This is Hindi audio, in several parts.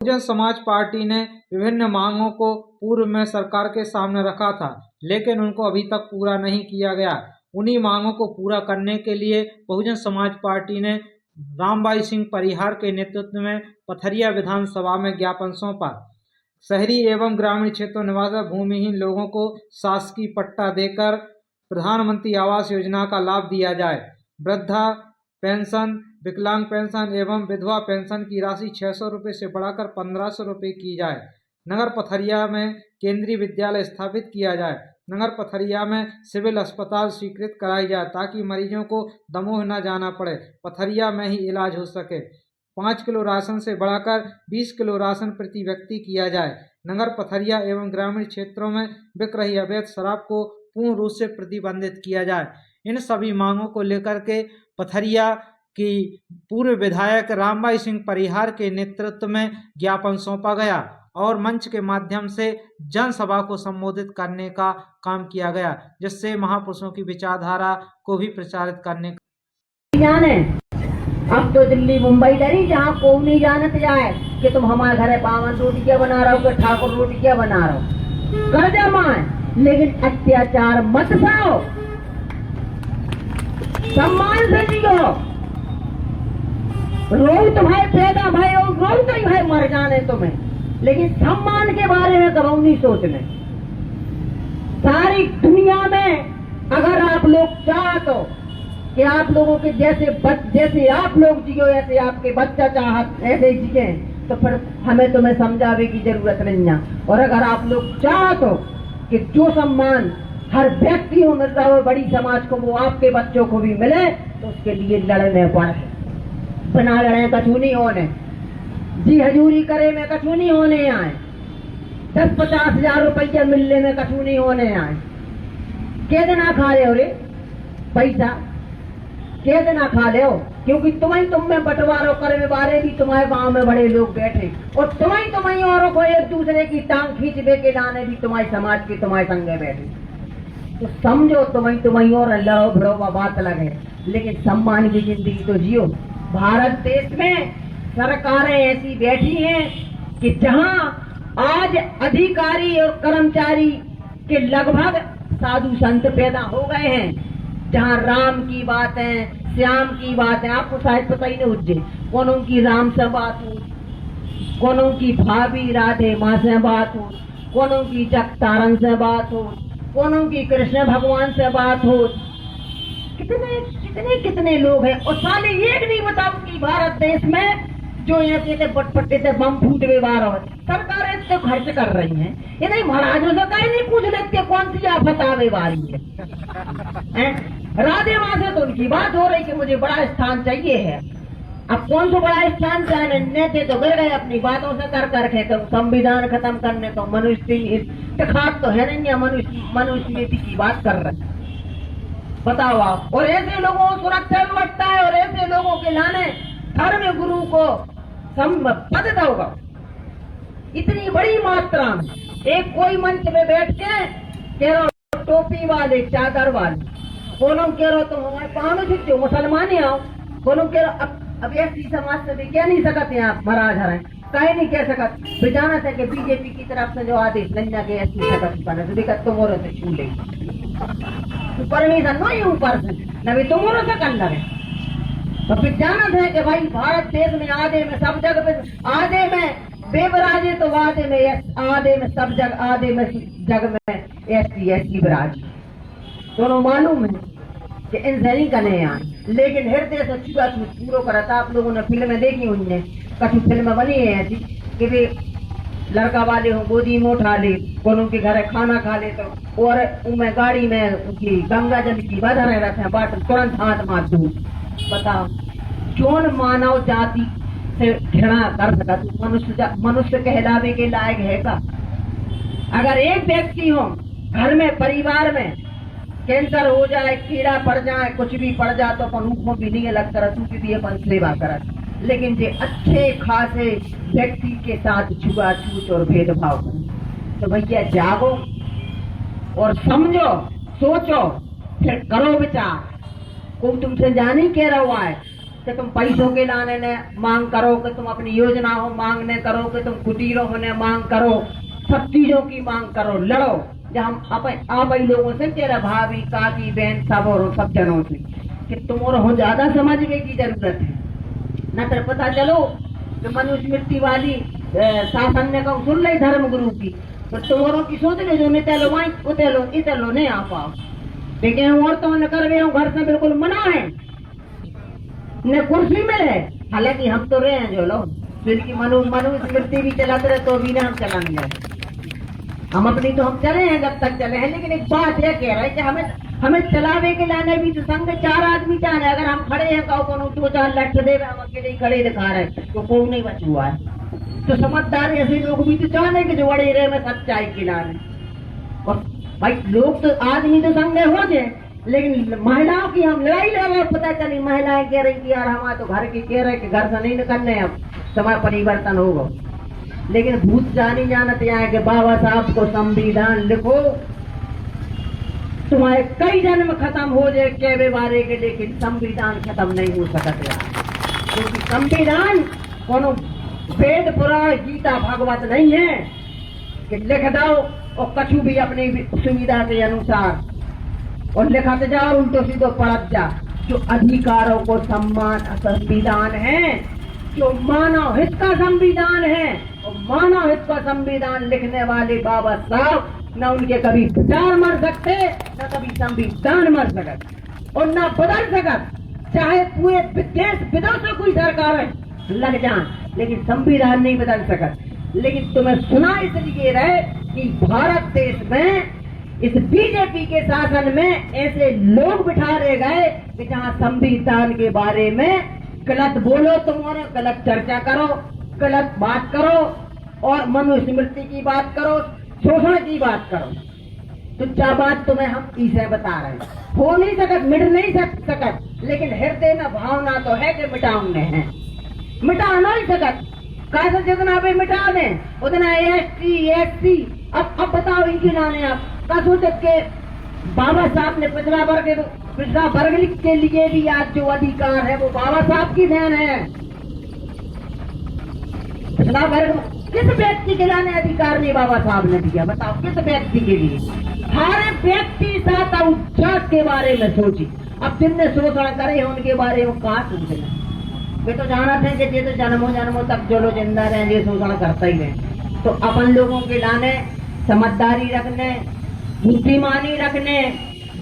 बहुजन समाज पार्टी ने विभिन्न मांगों को पूर्व में सरकार के सामने रखा था, लेकिन उनको अभी तक पूरा नहीं किया गया। उन्हीं मांगों को पूरा करने के लिए बहुजन समाज पार्टी ने रामबाई सिंह परिहार के नेतृत्व में पथरिया विधानसभा में ज्ञापन सौंपा। शहरी एवं ग्रामीण क्षेत्रों निवासी भूमिहीन लोगों को शासकीय पट्टा देकर प्रधानमंत्री आवास योजना का लाभ दिया जाए। वृद्धा पेंशन, विकलांग पेंशन एवं विधवा पेंशन की राशि 600 रुपये से बढ़ाकर 1500 रुपये की जाए। नगर पथरिया में केंद्रीय विद्यालय स्थापित किया जाए। नगर पथरिया में सिविल अस्पताल स्वीकृत कराई जाए ताकि मरीजों को दमोह न जाना पड़े, पथरिया में ही इलाज हो सके। 5 किलो राशन से बढ़ाकर 20 किलो राशन प्रति व्यक्ति किया जाए। नगर पथरिया एवं ग्रामीण क्षेत्रों में बिक रही अवैध शराब को पूर्ण रूप से प्रतिबंधित किया जाए। इन सभी मांगों को लेकर के पथरिया की पूर्व विधायक रामबाई सिंह परिहार के नेतृत्व में ज्ञापन सौंपा गया और मंच के माध्यम से जनसभा को संबोधित करने का काम किया गया, जिससे महापुरुषों की विचारधारा को भी प्रचारित करने का। अब तो दिल्ली मुंबई डरी जहाँ को नहीं जानत जाए कि तुम हमारे घर पावन रोटी क्या बना रहे हो, कि ठाकुर रोटी क्या बना रहे हो। कर जमाए, लेकिन अत्याचार मत पाओ, सम्मान से जियो। रोज तुम्हारे पैदा भाई और रोज तो भाई मर जाने तुम्हें, लेकिन सम्मान के बारे में कभी नहीं सोचने। सारी दुनिया में अगर आप लोग चाहते हो कि आप लोगों के जैसे आप लोग जियो, ऐसे आपके बच्चा चाहत ऐसे जिए, तो फिर हमें तुम्हें समझावे की जरूरत नहीं है। और अगर आप लोग चाहते हो कि जो सम्मान हर व्यक्ति को मिल रहा हो, बड़ी समाज को, वो आपके बच्चों को भी मिले, तो उसके लिए लड़ने पड़े। बिना लड़े कछू नहीं होने, जी हजूरी करे में कछू नहीं होने आए, 10-50 हजार रुपया मिलने में कछू नहीं होने आए। के दिन खा रहे हो रे पैसा, के दिन खा रहे हो, क्योंकि तुम में बंटवारों करे बारे भी तुम्हारे गांव में बड़े लोग बैठे, और तुम्हें औरों को एक दूसरे की टांग खींच दे के लाने भी तुम्हारे समाज के तुम्हारे संगे बैठे। तो समझो तुम्हें और लड़ो भिड़ो बात लगे, लेकिन सम्मान की जिंदगी तो जियो। भारत देश में सरकारें ऐसी बैठी हैं कि जहां आज अधिकारी और कर्मचारी के लगभग साधु संत पैदा हो गए हैं, जहां राम की बात है, श्याम की बात है। आपको शायद पता ही नहीं उज्जे, कोनों की राम से बात हो, कोनों की भाभी राधे माँ से बात हो, कोनों की जगतारण से बात हो, कोनों की कृष्ण भगवान से बात हो। कितने लोग हैं, और साले एक नहीं बताओ कि भारत देश में जो ऐसे पटपटे से बम फूटवे बार हो, सरकारें इससे खर्च कर रही हैं। ये नहीं महाराजों से कहीं नहीं पूछ लेते कौन सी आफत आवे वाली है। राधे माँ से तो उनकी बात हो रही कि मुझे बड़ा स्थान चाहिए है। अब कौन सा बड़ा स्थान चाहने थे तो गिर गए अपनी बातों से कर करके। तो संविधान खत्म करने को मनुष्य खास तो है नहीं, मनुष्य नीति की बात कर रहे हैं। बताओ आप, और ऐसे लोगों को सुरक्षा व्यवस्था है, और ऐसे लोगों के लाने धर्म गुरु को पद दोगा इतनी बड़ी मात्रा में। एक कोई मंच में बैठ के कह रहा टोपी वाले, चादर वाले, बोलो कह रहा तुम हमारे पाँव छुट्टे मुसलमान आओ, बोलो कह रहा अब ऐसी समाज से भी कह नहीं सकते आप महाराज हर कहीं नहीं कह सकते। बेजाना है कि बीजेपी की तरफ से जो आदेश लंजा के ऐसी सकत बने तो दिक्कत तुम और से छू ले परमिशन नहीं ऊपर से नभी तुम और से कर लगे। तो फिर जानत है कि भाई भारत देश में आधे में सब जगह पे, आधे में बेबराजे तो आधे में, आधे में सब जगह, आधे में जग में एसटी बराज। दोनों मालूम है कि इनसे नहीं करने आए, लेकिन हृदय से छुआ-छूत पूरा करता। आप लोगों ने फिल्में देखी होंगे, कछु फिल्में बनी है ऐसी कि वे लड़का वाले हो गोदी में उठा ले, कोनों के घर खाना खा ले, तो और उनमें गाड़ी में उनकी गंगा जल की बधा रहते हैं बाट तुरंत हाथ मार दूं। बताओ कौन मानव जाति से घृणा कर सकता? मनुष्य कहलावे के लायक है का? अगर एक व्यक्ति हो घर में, परिवार में कैंसर हो जाए, कीड़ा पड़ जाए, कुछ भी पड़ जाए, तो अपन को भी नहीं अलग कर तू भी अपन सेवा कर, लेकिन जे अच्छे खासे व्यक्ति के साथ छुआ-छूत और भेदभाव कर, तो भैया जागो और समझो, सोचो, फिर करो विचार। कोई तुमसे जाने कह रहा हुआ है कि तुम पैसों के लाने ने मांग करो, कि तुम अपनी योजना हो मांगने करो, कि तुम कुटीरों होने मांग करो, सब चीजों की मांग करो, लड़ो। जब हम आप लोगों से, तेरा भाभी काकी बहन सब और सब जनों से, कि तुम ज्यादा समझने की जरूरत है। न तो पता चलो कि मनुस्मृति वाली शासन ने कहो सुन ले धर्म गुरु की, तो तुम्हारों की सोच ले जो नितेलो वाई उतेलो इतेलो नहीं आ पाओ। लेकिन औरतों ने कर गए घर से बिल्कुल मना है, न कुर्सी में है। हालांकि हम तो रहे हैं जो लोग फिर की मनुस्मृति भी चलाते रहे तो भी ना हम चलाएंगे। हम अपनी तो हम चले हैं जब तक चले हैं, लेकिन एक बात यह कह रहे हैं कि हमें चलावे के लाने भी तो संग 4 आदमी चाहे। अगर हम खड़े हैं कहो 2-4 लठ दे, हम अकेले खड़े दिखा रहे तो कोई नहीं बच हुआ है। तो समझदार ऐसे लोग भी तो चाहने कि जो बड़े रहे में सच्चाई खिलाने। और भाई लोग तो आदमी तो संग हो जाए, लेकिन महिलाओं की हम लड़ाई लगा, पता चली महिलाएं कह रही कि यार हमारे तो घर की कह रहे कि घर से नहीं निकलने, अब समय परिवर्तन होगा। लेकिन भूत जानी जानते हैं कि बाबा साहब को संविधान लिखो, तुम्हारे कई जन्म खत्म हो जाए के बारे के, लेकिन संविधान खत्म नहीं हो सकता। क्योंकि संविधान कोनो वेद पुराण गीता भागवत नहीं है कि लिख दो और कछु भी अपनी सुविधा के अनुसार और लिखते जाओ, उल्टो सीधो पढ़त जा। जो अधिकारों को सम्मान संविधान है, जो मानव हित का संविधान है, और मानव हित का संविधान लिखने वाले बाबा साहब न उनके कभी विचार मर सकते, न कभी संविधान मर सकते और न बदल सकते। चाहे पूरे देश विदेशों कोई सरकार लग जाए, लेकिन संविधान नहीं बदल सकते। लेकिन तुम्हें सुना इसलिए रहे कि भारत देश में इस बीजेपी के शासन में ऐसे लोग बिठा रहे गए कि जहाँ संविधान के बारे में गलत बोलो, तुम्हारा गलत चर्चा करो, गलत बात करो और मनुस्मृति की बात करो, शोषण की बात करो। तो क्या बात तुम्हें हम इसे बता रहे हैं, हो नहीं सकत, मिट नहीं सकत, लेकिन हृदय में भावना तो है कि मिटाने हैं, मिटा नहीं सकत। कैसे जितना भी मिटा दें उतना SC अब बताओ इनकी लाने आप का सोचे के बाबा साहब ने पिछड़ा वर्ग के लिए भी आज जो अधिकार है वो बाबा साहब की देन है। पिछड़ा वर्ग किस व्यक्ति के लाने अधिकार नहीं बाबा साहब ने दिया, बताओ किस व्यक्ति के लिए? हर व्यक्ति साथ जात के बारे में सोची। अब जिनने शोषण करे उनके बारे में कहा सोचना, वे तो जाना थे कि ये तो जन्मों तक जो लोग जिंदा रहे ये शोषण करता ही रहे। तो अपन लोगों के लाने समझदारी रखने, बुद्धिमानी रखने,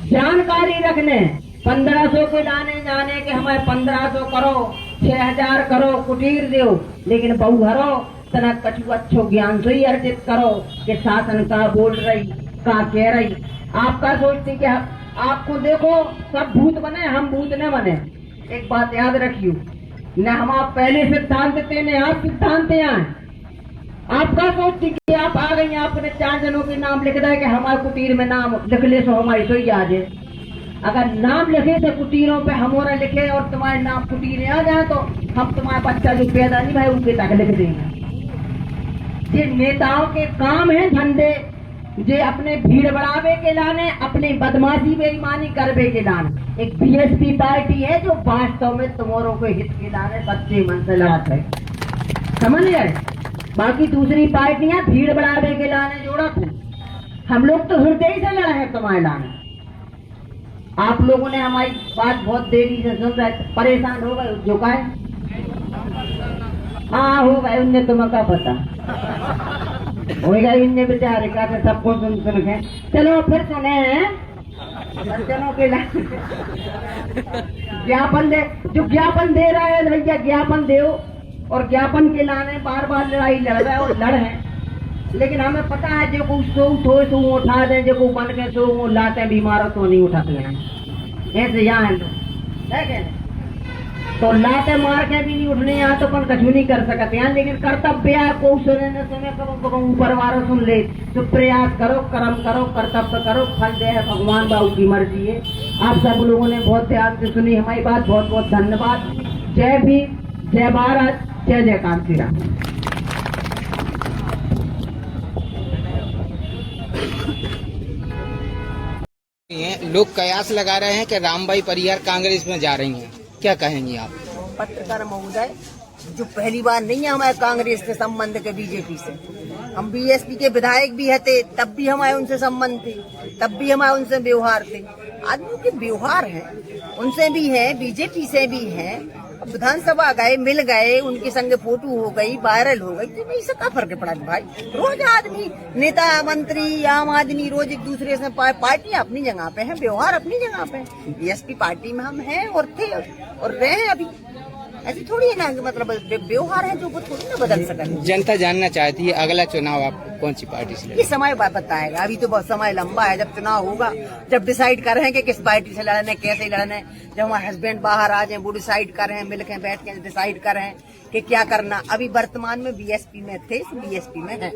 जानकारी रखने, 1500 के लाने जाने के हमें 1500 करो, 6000 करो, कुटीर दो, लेकिन बहु हरो तना कछु अच्छो ज्ञान से ही अर्जित करो कि शासन का बोल रही का कह रही। आपका सोचती कि आपको देखो सब भूत बने, हम भूत न बने। एक बात याद रखियो, न हम आप पहले सिद्धांत थे न आप सिद्धांत आए। आपका सोचती कि आप आ गई, आपने 4 जनों के नाम लिख दिया कि हमारे कुटीर में नाम लिख ले सो हमारी सो ही आ जाए। अगर नाम लिखे थे कुटीरों पे हमारा लिखे और तुम्हारे नाम कुटीर आ जाए तो हम तुम्हारा बच्चा जो पैदा नहीं भाई उनके तक लिख देंगे। ये नेताओं के काम है धंधे, जे अपने भीड़ बढ़ावे के लाने, अपने बदमाशी बेईमानी करवे के लाने। एक BSP पार्टी है जो वास्तव में तुम्हारों के हित के लाने सच्चे मन से लड़त है, समझ गए? बाकी दूसरी पार्टियां भीड़ बढ़ावे के लाने जोड़ा थे, हम लोग तो हृदय से लड़ा है तुम्हारे लाने। आप लोगों ने हमारी बात बहुत देरी से सुन रहे, परेशान हो गए, जो का हाँ हो गए, उनने तुम्हें क्या पता होगा, इनने बेचारे का सबको सुन के चलो फिर सुने बच्चों के ज्ञापन दे, जो ज्ञापन दे रहा है भैया ज्ञापन दो, और ज्ञापन के लाने बार बार लड़ाई लड़ रहे और लड़ है। लेकिन हमें पता है जो को सो उठा दे, जो को बन के सो लाते बीमारों तो नहीं उठाते हैं, ऐसे यहाँ है लोग तो लाते मार के भी नहीं उठने यहाँ तो अपन कछु नहीं कर सकते हैं। लेकिन कर्तव्य को सुने करो, ऊपर वालों सुन ले, तो प्रयास करो, कर्म करो, कर्तव्य करो, फल दे है भगवान बाबू की मर्जी है। आप सब लोगों ने बहुत ध्यान से सुनी हमारी बात, बहुत बहुत धन्यवाद। जय भीम, जय भारत, जय जय श्री राम। लोग कयास लगा रहे हैं कि रामबाई परिहार कांग्रेस में जा रही हैं, क्या कहेंगी आप? पत्रकार महोदय, जो पहली बार नहीं है हमारे कांग्रेस के संबंध के बीजेपी से। हम बीएसपी के विधायक भी थे, तब भी हमारे उनसे संबंध थे, तब भी हमारे उनसे व्यवहार थे। आदमियों के व्यवहार है, उनसे भी है, बीजेपी से भी है। विधानसभा गए, मिल गए, उनके संग फोटो हो गई, वायरल हो गई, तो इससे क्या फर्क पड़ा भाई? रोज आदमी, नेता, मंत्री, आम आदमी रोज एक दूसरे से पार्टी अपनी जगह पे है, व्यवहार अपनी जगह पे है। बीएसपी पार्टी में हम हैं और थे और रहे हैं अभी। ऐसी थोड़ी है ना कि मतलब व्यवहार है जो वो थोड़ी ना बदल सकें। जनता जानना चाहती है अगला चुनाव आप कौन सी पार्टी से ये समय बताएगा, अभी तो बहुत समय लंबा है। जब चुनाव होगा, जब डिसाइड कर रहे हैं कि किस पार्टी से लड़ना है, कैसे लड़ना है, जब हमारे हस्बैंड बाहर आ जाए वो डिसाइड कर रहे हैं, मिल के बैठ के डिसाइड कर रहे हैं कि क्या करना। अभी वर्तमान में बीएसपी में थे, बीएसपी में है।